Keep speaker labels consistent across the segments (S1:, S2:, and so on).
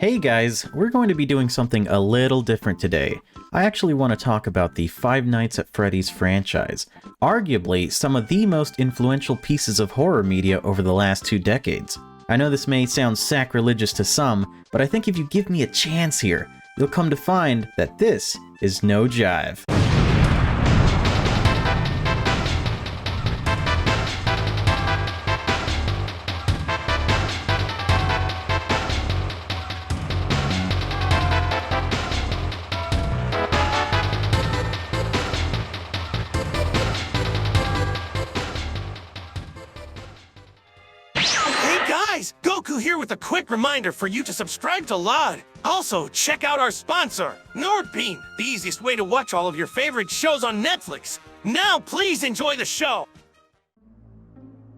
S1: Hey guys, we're going to be doing something a little different today. I actually want to talk about the Five Nights at Freddy's franchise, arguably some of the most influential pieces of horror media over the last 2 decades. I know this may sound sacrilegious to some, but I think if you give me a chance here, you'll come to find that this is no jive.
S2: Goku here with a quick reminder for you to subscribe to Laud. Also, check out our sponsor, Nordbeam, the easiest way to watch all of your favorite shows on Netflix. Now, please enjoy the show.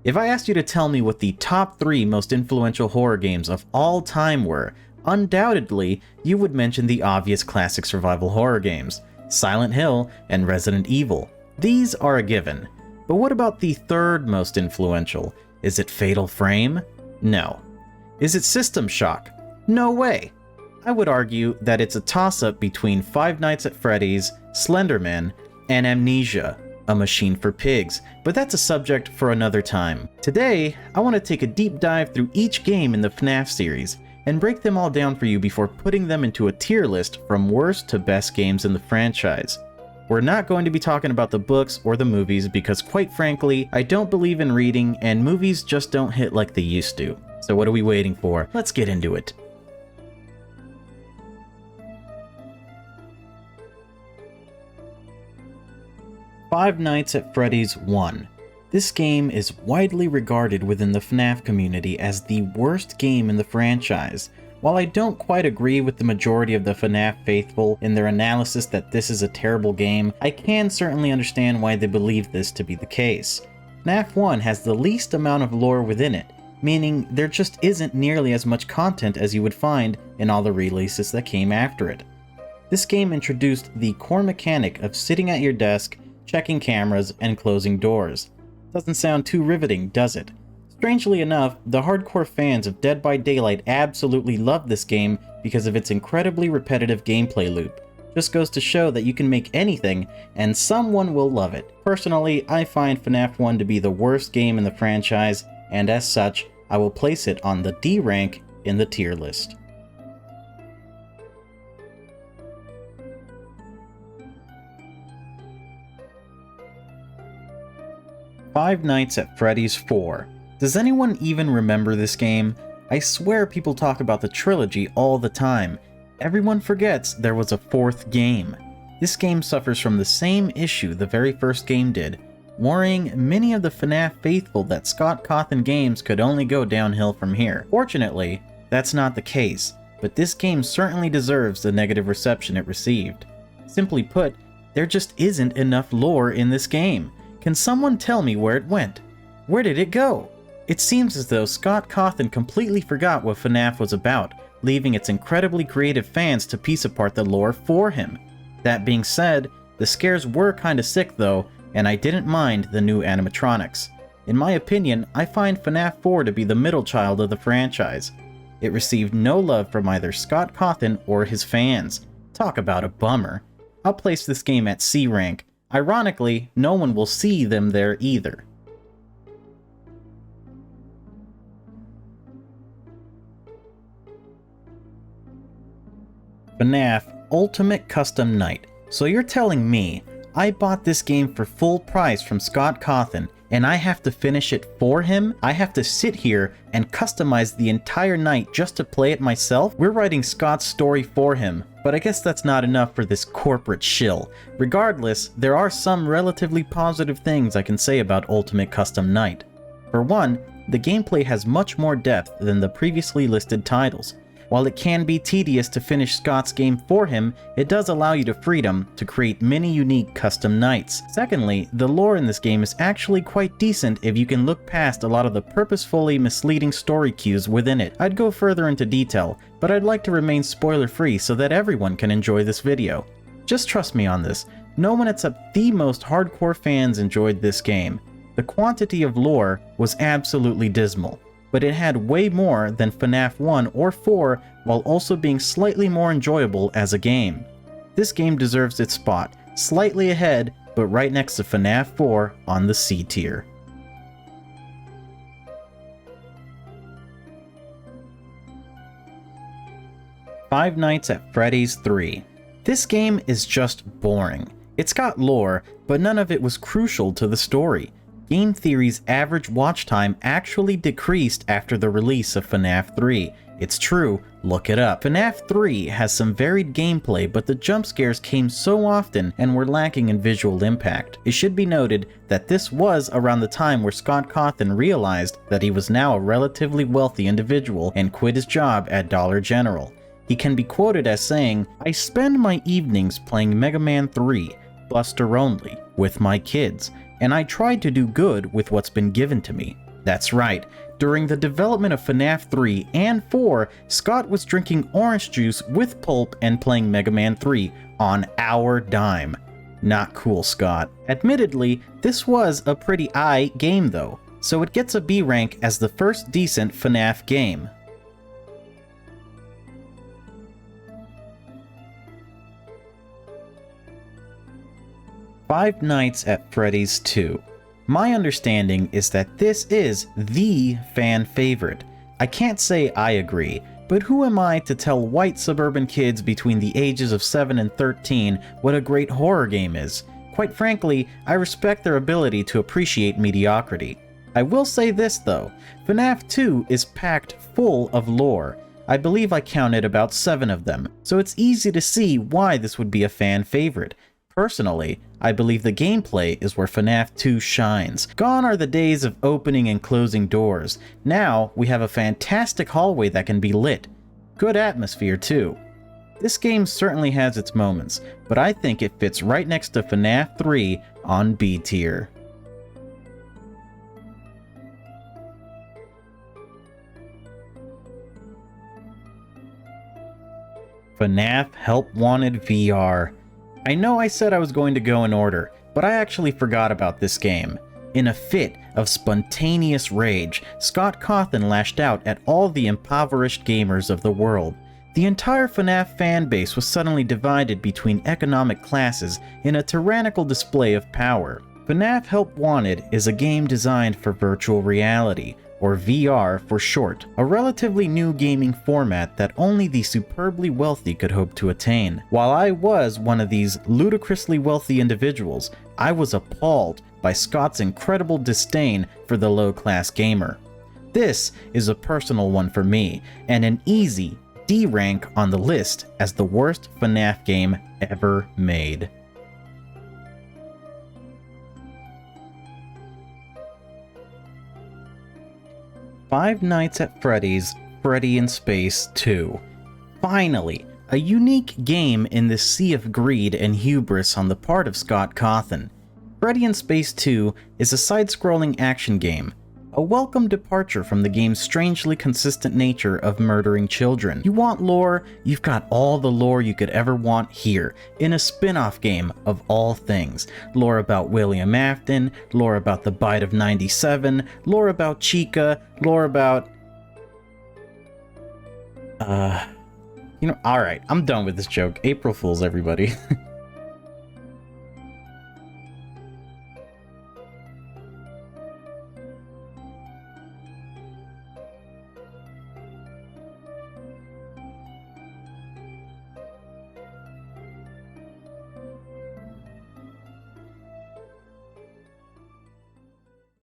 S1: If I asked you to tell me what the top 3 most influential horror games of all time were, undoubtedly, you would mention the obvious classic survival horror games, Silent Hill and Resident Evil. These are a given. But what about the third most influential? Is it Fatal Frame? No. Is it System Shock? No way. I would argue that it's a toss-up between Five Nights at Freddy's, Slender Man, and Amnesia, A Machine for Pigs, but that's a subject for another time. Today, I want to take a deep dive through each game in the Fnaf series, and break them all down for you before putting them into a tier list from worst to best games in the franchise. We're not going to be talking about the books or the movies because, quite frankly, I don't believe in reading and movies just don't hit like they used to. So what are we waiting for? Let's get into it. Five Nights at Freddy's 1. This game is widely regarded within the Fnaf community as the worst game in the franchise. While I don't quite agree with the majority of the Fnaf faithful in their analysis that this is a terrible game, I can certainly understand why they believe this to be the case. Fnaf 1 has the least amount of lore within it, meaning there just isn't nearly as much content as you would find in all the releases that came after it. This game introduced the core mechanic of sitting at your desk, checking cameras, and closing doors. Doesn't sound too riveting, does it? Strangely enough, the hardcore fans of Dead by Daylight absolutely love this game because of its incredibly repetitive gameplay loop. Just goes to show that you can make anything, and someone will love it. Personally, I find Fnaf 1 to be the worst game in the franchise, and as such, I will place it on the D rank in the tier list. Five Nights at Freddy's 4. Does anyone even remember this game? I swear people talk about the trilogy all the time. Everyone forgets there was a 4th game. This game suffers from the same issue the very first game did, worrying many of the Fnaf faithful that Scott Cawthon games could only go downhill from here. Fortunately, that's not the case, but this game certainly deserves the negative reception it received. Simply put, there just isn't enough lore in this game. Can someone tell me where it went? Where did it go? It seems as though Scott Cawthon completely forgot what Fnaf was about, leaving its incredibly creative fans to piece apart the lore for him. That being said, the scares were kinda sick though, and I didn't mind the new animatronics. In my opinion, I find Fnaf 4 to be the middle child of the franchise. It received no love from either Scott Cawthon or his fans. Talk about a bummer. I'll place this game at C rank. Ironically, no one will see them there either. Fnaf Ultimate Custom Night. So you're telling me I bought this game for full price from Scott Cawthon and I have to finish it for him? I have to sit here and customize the entire night just to play it myself? We're writing Scott's story for him, but I guess that's not enough for this corporate shill. Regardless, there are some relatively positive things I can say about Ultimate Custom Night. For one, the gameplay has much more depth than the previously listed titles. While it can be tedious to finish Scott's game for him, it does allow you the freedom to create many unique custom nights. Secondly, the lore in this game is actually quite decent if you can look past a lot of the purposefully misleading story cues within it. I'd go further into detail, but I'd like to remain spoiler-free so that everyone can enjoy this video. Just trust me on this, no one except the most hardcore fans enjoyed this game. The quantity of lore was absolutely dismal. but it had way more than FNAF 1 or 4 while also being slightly more enjoyable as a game. This game deserves its spot, slightly ahead, but right next to FNAF 4 on the C tier. Five Nights at Freddy's 3. This game is just boring. It's got lore, but none of it was crucial to the story. Game Theory's average watch time actually decreased after the release of FNAF 3. It's true, look it up. FNAF 3 has some varied gameplay, but the jump scares came so often and were lacking in visual impact. It should be noted that this was around the time where Scott Cawthon realized that he was now a relatively wealthy individual and quit his job at Dollar General. He can be quoted as saying, "I spend my evenings playing Mega Man 3, Buster only, with my kids, and I tried to do good with what's been given to me." That's right, during the development of FNAF 3 and 4, Scott was drinking orange juice with pulp and playing Mega Man 3 on our dime. Not cool, Scott. Admittedly, this was a pretty aight game though, so it gets a B rank as the first decent FNAF game. Five Nights at Freddy's 2. My understanding is that this is the fan favorite. I can't say I agree, but who am I to tell white suburban kids between the ages of 7 and 13 what a great horror game is? Quite frankly, I respect their ability to appreciate mediocrity. I will say this though, FNAF 2 is packed full of lore. I believe I counted about 7 of them, so it's easy to see why this would be a fan favorite. Personally, I believe the gameplay is where FNAF 2 shines. Gone are the days of opening and closing doors. Now, we have a fantastic hallway that can be lit. Good atmosphere too. This game certainly has its moments, but I think it fits right next to FNAF 3 on B tier. FNAF Help Wanted VR. I know I said I was going to go in order, but I actually forgot about this game. In a fit of spontaneous rage, Scott Cawthon lashed out at all the impoverished gamers of the world. The entire FNAF fanbase was suddenly divided between economic classes in a tyrannical display of power. FNAF Help Wanted is a game designed for virtual reality, or VR for short, a relatively new gaming format that only the superbly wealthy could hope to attain. While I was one of these ludicrously wealthy individuals, I was appalled by Scott's incredible disdain for the low-class gamer. This is a personal one for me, and an easy D rank on the list as the worst FNAF game ever made. Five Nights at Freddy's Freddy in Space 2. Finally, a unique game in this sea of greed and hubris on the part of Scott Cawthon. Freddy in Space 2 is a side-scrolling action game, a welcome departure from the game's strangely consistent nature of murdering children. You want lore? You've got all the lore you could ever want here, in a spin-off game of all things. Lore about William Afton, lore about the Bite of 97, lore about Chica, lore about... alright, I'm done with this joke. April Fools, everybody.